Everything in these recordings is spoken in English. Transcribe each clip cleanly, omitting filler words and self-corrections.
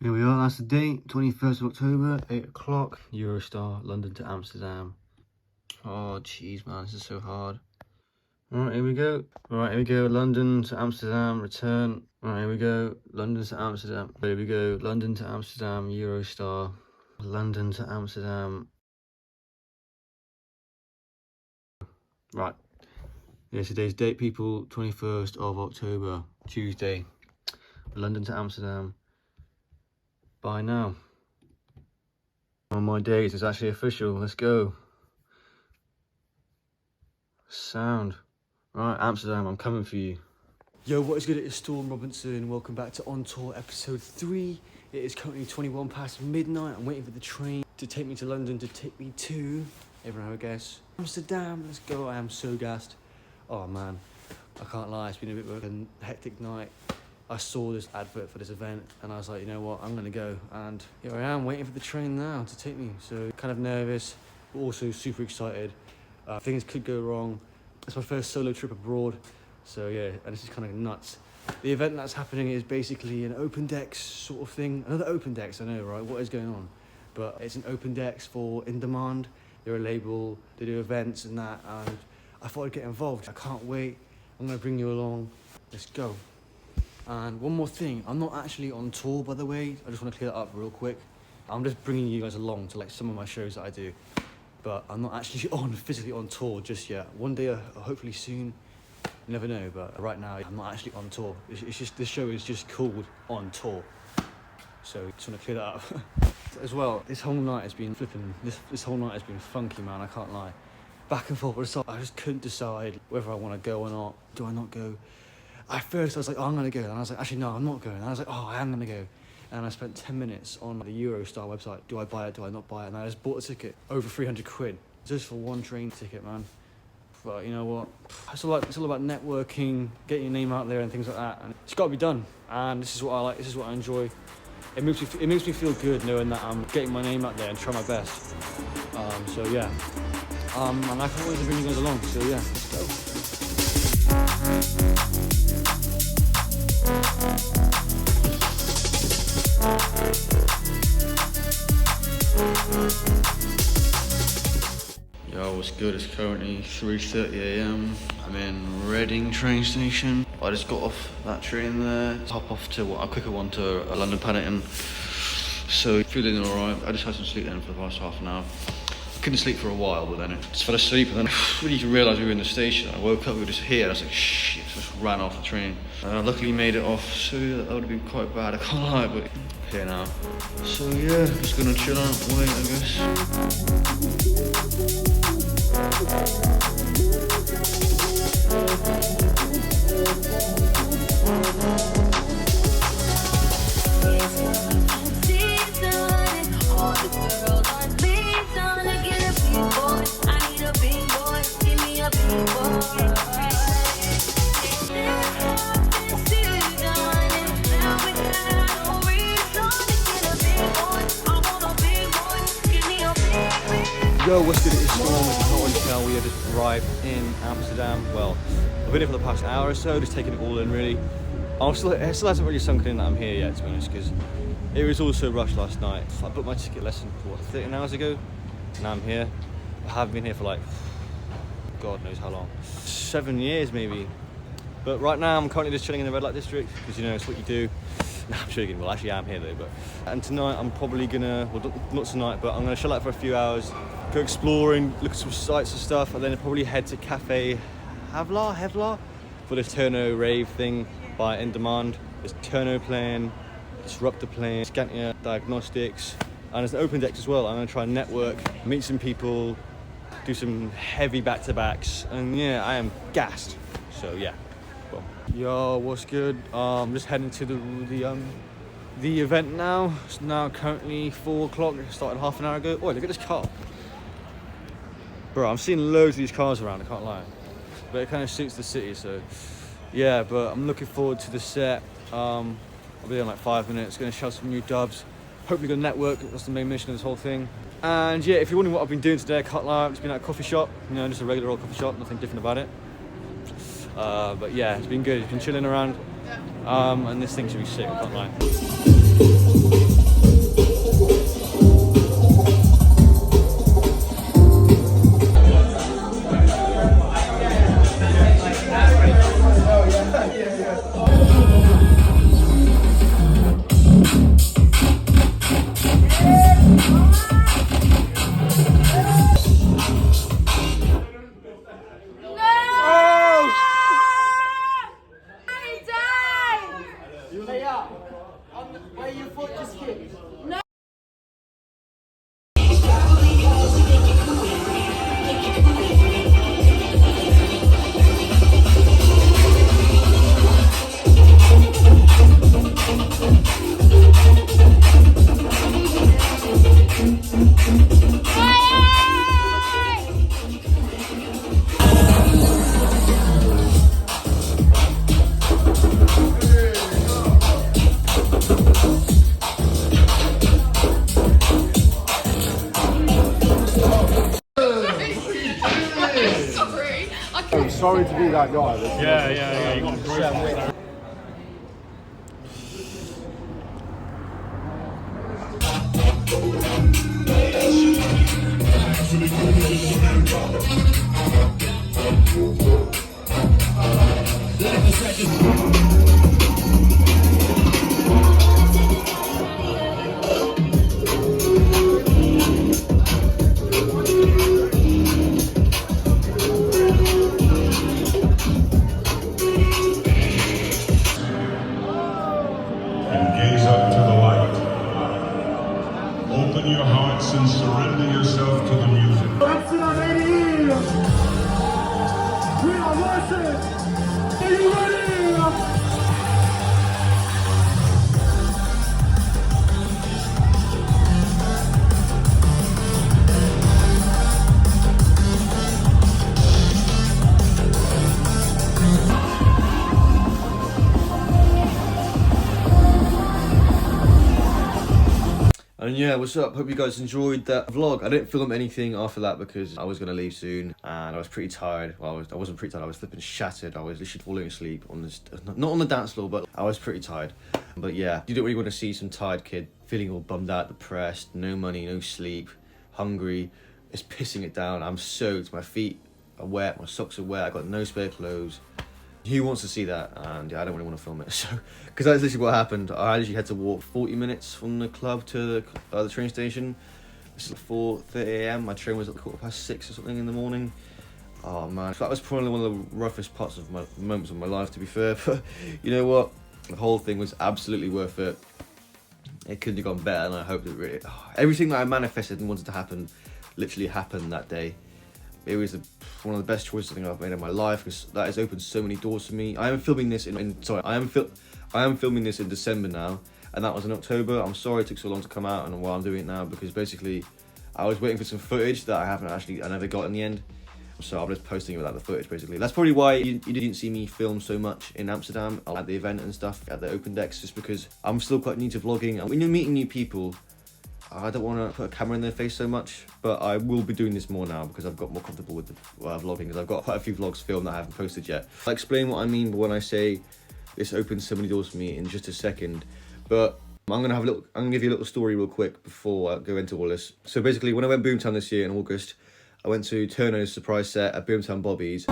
Here we are, that's the date, 21st of October, 8 o'clock. Eurostar, London to Amsterdam. Oh, jeez, man, this is so hard. Alright, here we go. Alright, here we go, London to Amsterdam, return. Alright, here we go, London to Amsterdam. Here we go, London to Amsterdam, Eurostar. London to Amsterdam. Right. Yeah, today's date, people, 21st of October, Tuesday. London to Amsterdam. Bye now. On my days, it's actually official. Let's go. Sound. Right, Amsterdam, I'm coming for you. Yo, what is good? It is Storm Robinson. Welcome back to On Tour episode 3. It is currently 21 past midnight. I'm waiting for the train to take me to London, to take me to, everyone I guess, Amsterdam. Let's go. I am so gassed. Oh man, I can't lie. It's been a bit of a hectic night. I saw this advert for this event and I was like, you know what, I'm gonna go. And here I am waiting for the train now to take me. So kind of nervous, but also super excited. Things could go wrong. It's my first solo trip abroad. So yeah, and this is kind of nuts. The event that's happening is basically an open decks sort of thing. Another open decks, I know, right? What is going on? But it's an open decks for In Demand. They're a label, they do events and that. And I thought I'd get involved. I can't wait. I'm gonna bring you along. Let's go. And one more thing, I'm not actually on tour, by the way. I just want to clear that up real quick. I'm just bringing you guys along to like some of my shows that I do. But I'm not actually physically on tour just yet. One day, hopefully soon, you never know. But right now, I'm not actually on tour. It's just, this show is just called On Tour. So just want to clear that up. As well, this whole night has been flipping, this whole night has been funky, man, I can't lie. Back and forth, I just couldn't decide whether I want to go or not. Do I not go? At first, I was like, oh, I'm going to go. And I was like, actually, no, I'm not going. And I was like, oh, I am going to go. And I spent 10 minutes on the Eurostar website. Do I buy it? Do I not buy it? And I just bought a ticket. Over 300 quid. Just for one train ticket, man. But you know what? It's all about networking, getting your name out there and things like that. And it's got to be done. And this is what I like. This is what I enjoy. It makes me feel good knowing that I'm getting my name out there and trying my best. So, yeah. And I can't wait to bring you guys along. So, yeah, let's go. Yo, what's good? It's currently 3:30 AM. I'm in Reading train station. I just got off that train there. Hop off to a quicker one to London Paddington. So feeling alright. I just had some sleep then for the past half an hour. Couldn't sleep for a while, but then I just fell asleep, and then I really realised we were in the station. I woke up, we were just here, and I was like, shit, just ran off the train. And I luckily made it off, so that would have been quite bad, I can't lie, but here now. So yeah, just gonna chill out, wait, I guess. Yo, what's good? It is Storm. As you can't already tell, we have just arrived in Amsterdam. Well, I've been here for the past hour or so, just taking it all in really. It still hasn't really sunk in that I'm here yet, to be honest, because it was all so rushed last night. I booked my ticket less than, 13 hours ago, and now I'm here. I haven't been here for like, God knows how long. 7 years maybe. But right now I'm currently just chilling in the red light district, because you know, it's what you do. No, I'm joking. Well, actually I am here though, but. And tonight I'm probably gonna, well not tonight, but I'm gonna chill out for a few hours, go exploring, look at some sights and stuff, and then probably head to Cafe Havla for this Turno rave thing by In Demand. There's Turno playing, Disruptor playing, Scantia Diagnostics, and there's an open decks as well. I'm gonna try and network, meet some people, do some heavy back-to-backs, and yeah, I am gassed. So yeah. Well. Yo, what's good? I'm just heading to the event now. It's now currently 4 o'clock. It started half an hour ago. Oh, look at this car. Bro, I'm seeing loads of these cars around, I can't lie. But it kind of suits the city, so yeah, but I'm looking forward to the set. I'll be there in like 5 minutes, gonna shout some new dubs. Hopefully gonna network, that's the main mission of this whole thing. And yeah, if you're wondering what I've been doing today, I can't lie, I've just been at a coffee shop, you know, just a regular old coffee shop, nothing different about it. But yeah, it's been good, it's been chilling around. And this thing should be sick, I can't lie. Where you thought this kid? No. Sorry to be that guy. Yeah, you got to grow. And gaze up to the light. Open your hearts and surrender yourself to the music. Amsterdam 80 years. We are licensed. Are you ready? And yeah, what's up? Hope you guys enjoyed that vlog. I didn't film anything after that because I was gonna leave soon and I was pretty tired. Well, I wasn't pretty tired. I was flipping shattered. I was literally falling asleep on this, not on the dance floor, but I was pretty tired. But yeah, you don't really want to see some tired kid feeling all bummed out, depressed, no money, no sleep, hungry. It's pissing it down. I'm soaked. My feet are wet. My socks are wet. I got no spare clothes. Who wants to see that? And yeah, I don't really want to film it. So, because that's literally what happened. I actually had to walk 40 minutes from the club to the train station. It's like 4:30 a.m. My train was at 6:15 or something in the morning. Oh man, that was probably one of the roughest parts of my moments of my life, to be fair. But you know what? The whole thing was absolutely worth it. It couldn't have gone better, and I hope that really everything that I manifested and wanted to happen literally happened that day. It was one of the best choices I think I've made in my life because that has opened so many doors for me. I am filming this I am filming this in December now, and that was in October. I'm sorry it took so long to come out and why I'm doing it now, because basically I was waiting for some footage that I never got in the end. So I'm just posting without the footage basically. That's probably why you didn't see me film so much in Amsterdam at the event and stuff, at the open decks, just because I'm still quite new to vlogging. And when you're meeting new people, I don't want to put a camera in their face so much, but I will be doing this more now because I've got more comfortable with the vlogging, because I've got quite a few vlogs filmed that I haven't posted yet. I'll explain what I mean when I say this opens so many doors for me in just a second, but I'm gonna give you a little story real quick before I go into all this. So basically, when I went Boomtown this year in August, I went to Turno's surprise set at Boomtown Bobby's.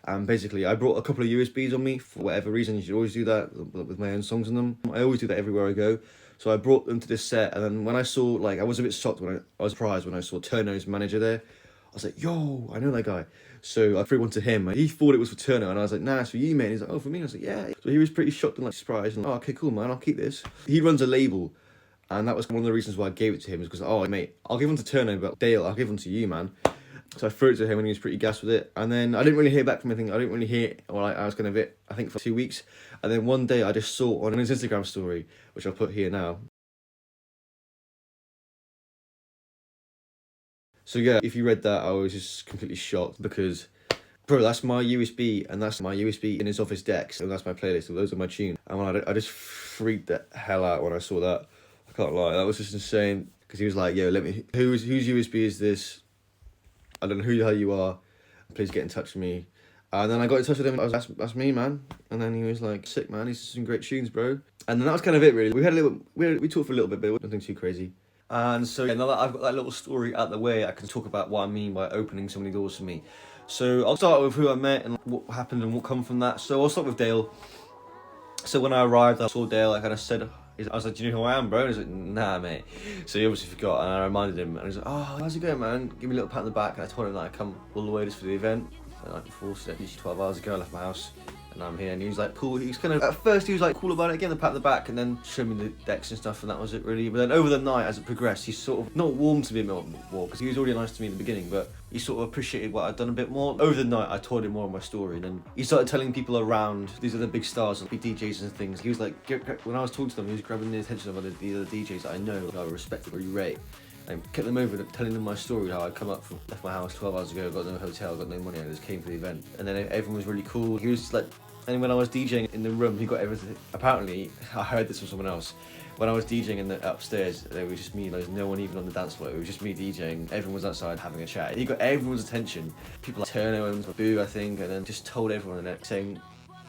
And basically, I brought a couple of USBs on me for whatever reason. You should always do that with my own songs in them. I always do that everywhere I go. So I brought them to this set, and then when I saw, like, I was a bit shocked when I was surprised when I saw Turno's manager there. I was like, yo, I know that guy. So I threw one to him. He thought it was for Turno, and I was like, nah, it's for you, mate. And he's like, oh, for me? I was like, yeah. So he was pretty shocked and like surprised, and like, oh, okay, cool, man, I'll keep this. He runs a label, and that was one of the reasons why I gave it to him, is because, oh, mate, I'll give one to Turno, but Dale, I'll give one to you, man. So I threw it to him and he was pretty gassed with it. And then I didn't really hear back from anything. I didn't really hear, I was going to I think for 2 weeks. And then one day I just saw on his Instagram story, which I'll put here now. So yeah, if you read that, I was just completely shocked because, bro, that's my USB and that's my USB in his office decks. And that's my playlist. And those are my tunes. And I just freaked the hell out when I saw that. I can't lie. That was just insane. Because he was like, yo, whose USB is this? I don't know who the hell you are, please get in touch with me. And then I got in touch with him, I was like, that's me, man. And then he was like, sick, man, these are some great tunes, bro. And then that was kind of it, really. We talked for a little bit, but nothing too crazy. And so yeah, now that I've got that little story out the way, I can talk about what I mean by opening so many doors for me. So I'll start with who I met and what happened and what come from that. So I'll start with Dale. So when I arrived, I saw Dale. I kind of said, I was like, "Do you know who I am, bro?" And he's like, "Nah, mate." So he obviously forgot, and I reminded him, and he's like, "Oh, how's it going, man? Give me a little pat on the back." And I told him that I come all the way just for the event. The night before, so literally 12 hours ago, I left my house, and I'm here. And he was like, cool. He was kind of, at first he was like cool about it, getting the pat on the back, and then showed me the decks and stuff, and that was it really. But then over the night, as it progressed, he sort of not warmed to me a bit more, because he was already nice to me in the beginning, but he sort of appreciated what I'd done a bit more. Over the night, I told him more of my story, and then he started telling people around, these are the big stars, big DJs and things. He was like, when I was talking to them, he was grabbing the attention of the other DJs that I know, that I respect, or you rate. And kept them over, telling them my story, how I come up from, left my house 12 hours ago, got no hotel, got no money, I just came for the event. And then everyone was really cool. He was just like, and when I was DJing in the room, he got everything. Apparently, I heard this from someone else. When I was DJing in the upstairs, there was just me, there was no one even on the dance floor. It was just me DJing. Everyone was outside having a chat. He got everyone's attention. People like Turner and Boo, I think, and then just told everyone and saying,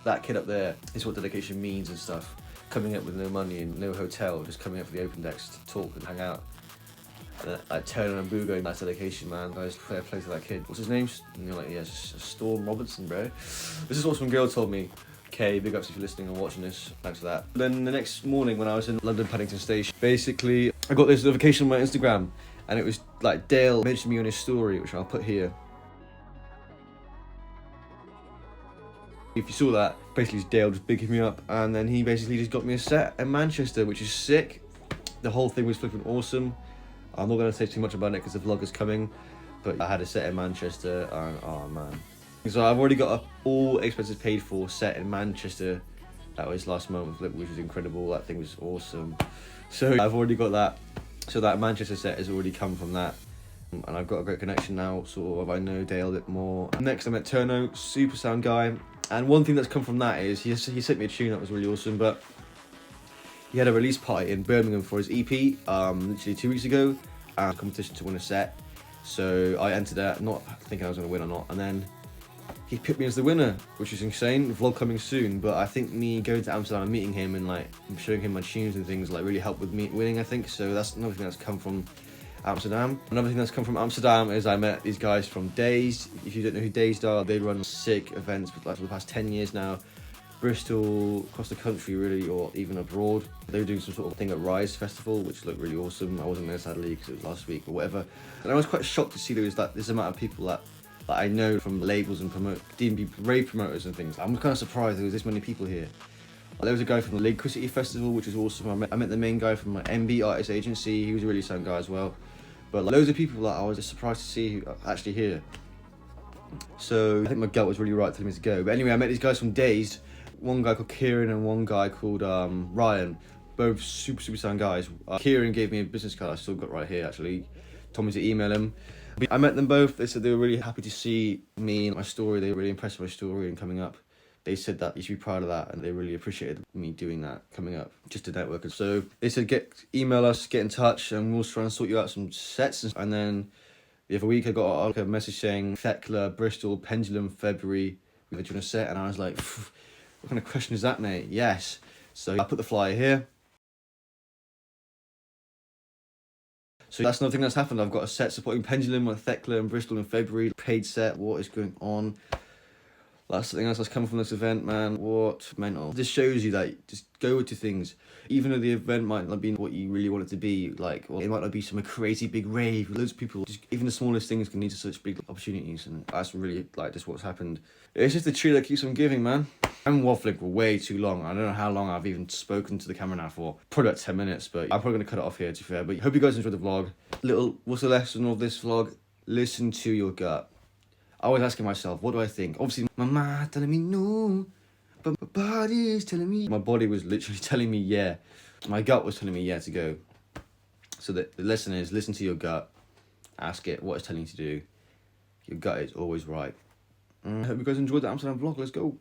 that kid up there is what dedication means and stuff. Coming up with no money and no hotel, just coming up for the open decks to talk and hang out. Like Turner and Boo going, that's dedication, man. Guys, fair play to that kid. What's his name? And you're like, yeah, Storm Robertson, bro. This is what some girl told me. Okay, big ups if you're listening and watching this. Thanks for that. Then the next morning when I was in London Paddington Station, basically I got this notification on my Instagram, and it was like Dale mentioned me on his story, which I'll put here. If you saw that, basically Dale just bigging me up, and then he basically just got me a set in Manchester, which is sick. The whole thing was flipping awesome. I'm not going to say too much about it because the vlog is coming, but I had a set in Manchester, and oh man. So I've already got all expenses paid for set in Manchester. That was last month, which was incredible. That thing was awesome. So I've already got that. So that Manchester set has already come from that. And I've got a great connection now, sort of. I know Dale a bit more. Next I met Turno, super sound guy. And one thing that's come from that is he sent me a tune that was really awesome, but he had a release party in Birmingham for his EP, literally 2 weeks ago, and a competition to win a set. So I entered that, not thinking I was going to win or not, and then he picked me as the winner, which is insane. Vlog coming soon, but I think me going to Amsterdam and meeting him and like showing him my tunes and things like really helped with me winning, I think. So that's another thing that's come from Amsterdam. Another thing that's come from Amsterdam is I met these guys from Dazed. If you don't know who Dazed are, they run sick events for the past 10 years now. Bristol, across the country really, or even abroad. They were doing some sort of thing at Rise Festival, which looked really awesome. I wasn't there sadly because it was last week or whatever. And I was quite shocked to see there was this amount of people that I know from labels and DMB rave promoters and things. I'm kind of surprised there was this many people here. There was a guy from the Liquidity Festival, which was awesome. I met the main guy from my MB Artist Agency. He was a really sound guy as well. But loads of people that I was just surprised to see who actually here. So I think my gut was really right telling me to go. But anyway, I met these guys from Dazed. One guy called Kieran and one guy called Ryan. Both super sound guys. Kieran gave me a business card I still got right here actually. Told me to email him. I met them both. They said they were really happy to see me and my story. They were really impressed with my story and coming up. They said that you should be proud of that, and they really appreciated me doing that, coming up, just to network. And so they said, email us, get in touch, and we'll try and sort you out some sets. And then the other week I got a message saying Thekla, Bristol, Pendulum, February, we're doing a set, and I was like, what kind of question is that, mate? Yes. So I put the flyer here. So that's another thing that's happened. I've got a set supporting Pendulum on Thekla and Bristol in February. Paid set. What is going on? That's something else that's come from this event, man. What mental. This shows you that just go into things. Even though the event might not be what you really want it to be, like, well, it might not be some crazy big rave. Loads of people, just even the smallest things can lead to such big opportunities, and that's really like just what's happened. It's just the tree that keeps on giving, man. I'm waffling for way too long. I don't know how long I've even spoken to the camera now for. Probably like 10 minutes, but I'm probably gonna cut it off here to be fair. But hope you guys enjoyed the vlog. What's the lesson of this vlog? Listen to your gut. I was asking myself, what do I think? Obviously, my mind telling me no, but my body is telling me. My body was literally telling me yeah. My gut was telling me yeah to go. So the lesson is, listen to your gut. Ask it what it's telling you to do. Your gut is always right. I hope you guys enjoyed the Amsterdam vlog. Let's go.